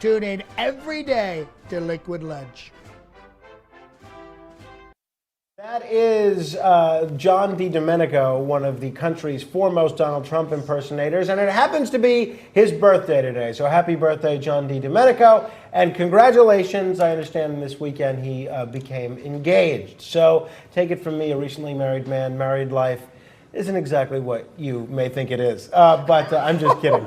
Tune in every day to Liquid Lunch. That is John DiDomenico, one of the country's foremost Donald Trump impersonators, and it happens to be his birthday today. So happy birthday, John DiDomenico, and congratulations. I understand this weekend he became engaged. So take it from me, a recently married man, married life isn't exactly what you may think it is. But I'm just kidding.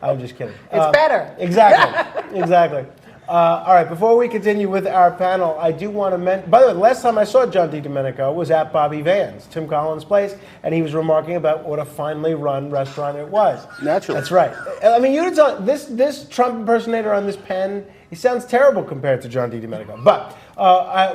I'm just kidding. It's better. Exactly. Exactly. All right, before we continue with our panel, I do want to mention, by the way, the last time I saw John DiDomenico was at Bobby Van's, Tim Collins' place, and he was remarking about what a finely run restaurant it was. Naturally. That's right. I mean, you tell this Trump impersonator on this pen, he sounds terrible compared to John DiDomenico. But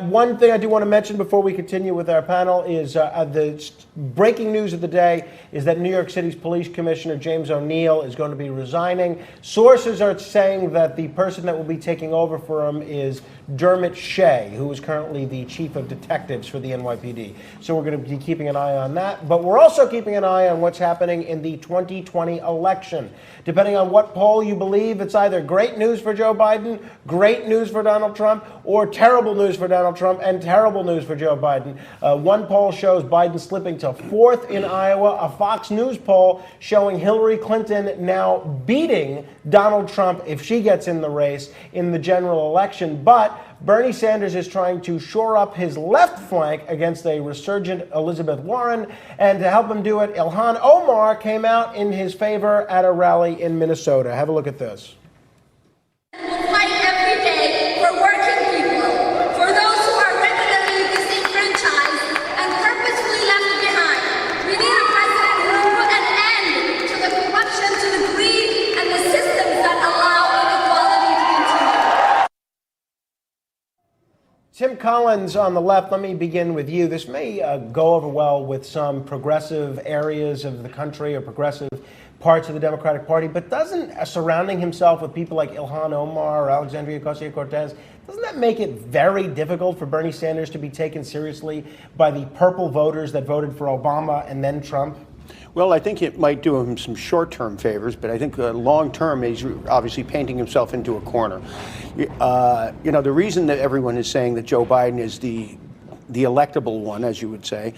one thing I do want to mention before we continue with our panel is the breaking news of the day is that New York City's police commissioner, James O'Neill, is going to be resigning. Sources are saying that the person that will be taking over for him is Dermot Shea, who is currently the chief of detectives for the NYPD. So we're going to be keeping an eye on that. But we're also keeping an eye on what's happening in the 2020 election. Depending on what poll you believe, it's either great news for Joe Biden, great news for Donald Trump, or terrible news for Donald Trump and terrible news for Joe Biden. One poll shows Biden slipping to fourth in Iowa. A Fox News poll showing Hillary Clinton now beating Donald Trump if she gets in the race in the general election. But Bernie Sanders is trying to shore up his left flank against a resurgent Elizabeth Warren. And to help him do it, Ilhan Omar came out in his favor at a rally in Minnesota. Have a look at this. Fight every day for working people, for those who are regularly disenfranchised and purposefully left behind. We need a president who will put an end to the corruption, to the greed, and the systems that allow inequality to continue. Tim Collins on the left, let me begin with you. This may go over well with some progressive areas of the country or progressive parts of the Democratic Party, but doesn't surrounding himself with people like Ilhan Omar or Alexandria Ocasio-Cortez, doesn't that make it very difficult for Bernie Sanders to be taken seriously by the purple voters that voted for Obama and then Trump? Well, I think it might do him some short-term favors, but I think long-term, he's obviously painting himself into a corner. The reason that everyone is saying that Joe Biden is the electable one, as you would say,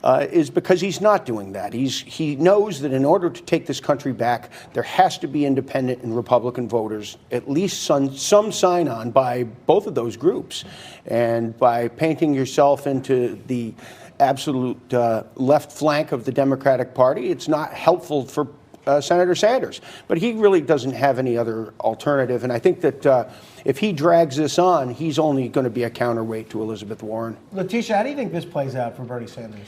is because he's not doing that. He knows that in order to take this country back, there has to be independent and Republican voters, at least some sign-on by both of those groups. And by painting yourself into the absolute left flank of the Democratic Party, it's not helpful for Senator Sanders. But he really doesn't have any other alternative. And I think that if he drags this on, he's only going to be a counterweight to Elizabeth Warren. Letitia, how do you think this plays out for Bernie Sanders?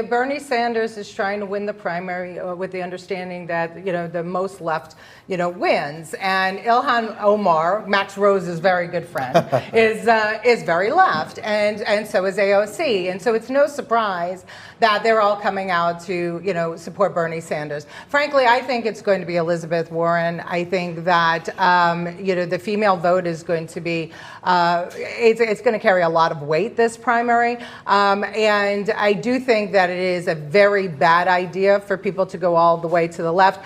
Bernie Sanders is trying to win the primary with the understanding that, the most left, wins. And Ilhan Omar, Max Rose's very good friend, is very left. And so is AOC. And so it's no surprise that they're all coming out to, support Bernie Sanders. Frankly, I think it's going to be Elizabeth Warren. I think that, the female vote is going to be, it's going to carry a lot of weight this primary. And I do think that it is a very bad idea for people to go all the way to the left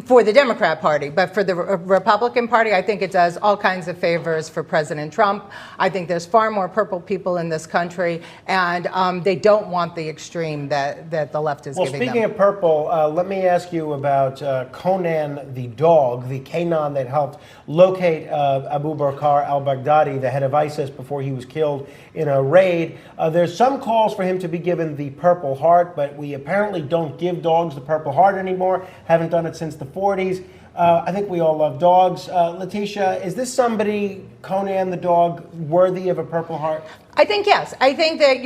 for the Democrat Party. But for the Republican Party, I think it does all kinds of favors for President Trump. I think there's far more purple people in this country, and they don't want the extreme that the left is giving them. Well, speaking of purple, let me ask you about Conan the dog, the canine that helped locate Abu Bakr al-Baghdadi, the head of ISIS, before he was killed in a raid. There's some calls for him to be given the Purple Heart, but we apparently don't give dogs the Purple Heart anymore. Haven't done it since the 40s. I think we all love dogs. Letitia, is this somebody, Conan the dog, worthy of a Purple Heart? I think yes. I think that,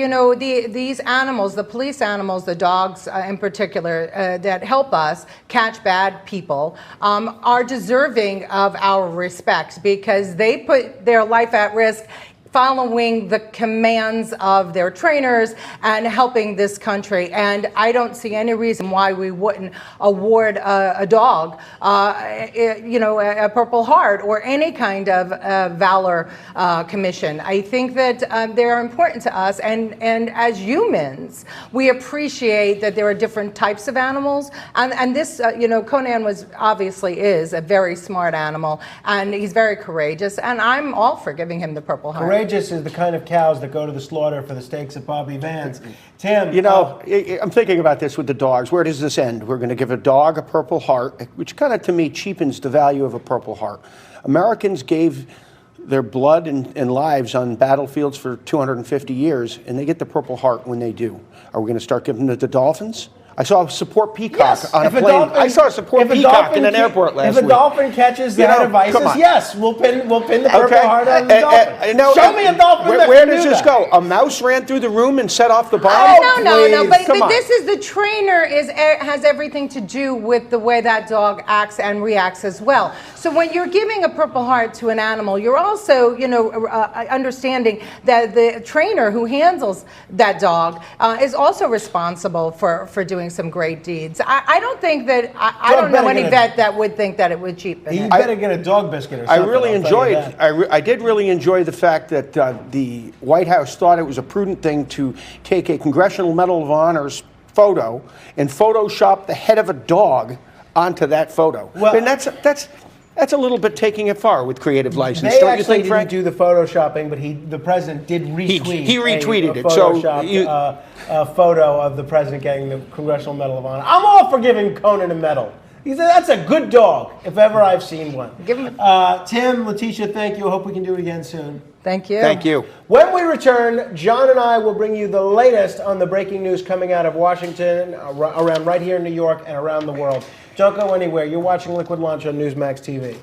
these animals, the police animals, the dogs in particular, that help us catch bad people, are deserving of our respect because they put their life at risk following the commands of their trainers and helping this country. And I don't see any reason why we wouldn't award a dog, a Purple Heart or any kind of valor commission. I think that they're important to us. And as humans, we appreciate that there are different types of animals. And this, Conan obviously is a very smart animal, and he's very courageous. And I'm all for giving him the Purple Heart. Courageous is the kind of cows that go to the slaughter for the steaks at Bobby Van's. Tim, I'm thinking about this with the dogs. Where does this end? We're going to give a dog a Purple Heart, which kind of, to me, cheapens the value of a Purple Heart. Americans gave their blood and lives on battlefields for 250 years, and they get the Purple Heart when they do. Are we going to start giving it to the Dolphins? I saw a support peacock on a plane. I saw a support peacock in an airport last week. If a dolphin catches the head of ISIS, yes, we'll pin the Purple Heart on the dolphin. Show me a dolphin that Where can does do this that. go? A mouse ran through the room and set off the bomb? No. But Come on. this is the trainer has everything to do with the way that dog acts and reacts as well. So when you're giving a Purple Heart to an animal, you're also, understanding that the trainer who handles that dog is also responsible for doing some great deeds. I don't think that I don't know any vet that would think that it would cheapen it. You better get a dog biscuit or I something. really I'll tell you enjoyed. that. I did really enjoy the fact that the White House thought it was a prudent thing to take a Congressional Medal of Honor's photo and Photoshop the head of a dog onto that photo. Well, and that's a little bit taking it far with creative license. They Don't you actually think, Frank? didn't do the photoshopping, but the president did retweet. He retweeted a it, so photoshopped, a photo of the president getting the Congressional Medal of Honor. I'm all for giving Conan a medal. He said that's a good dog, if ever I've seen one. Give him Tim, Letitia, thank you. I hope we can do it again soon. Thank you. Thank you. When we return, John and I will bring you the latest on the breaking news coming out of Washington, around right here in New York, and around the world. Don't go anywhere. You're watching Liquid Lunch on Newsmax TV.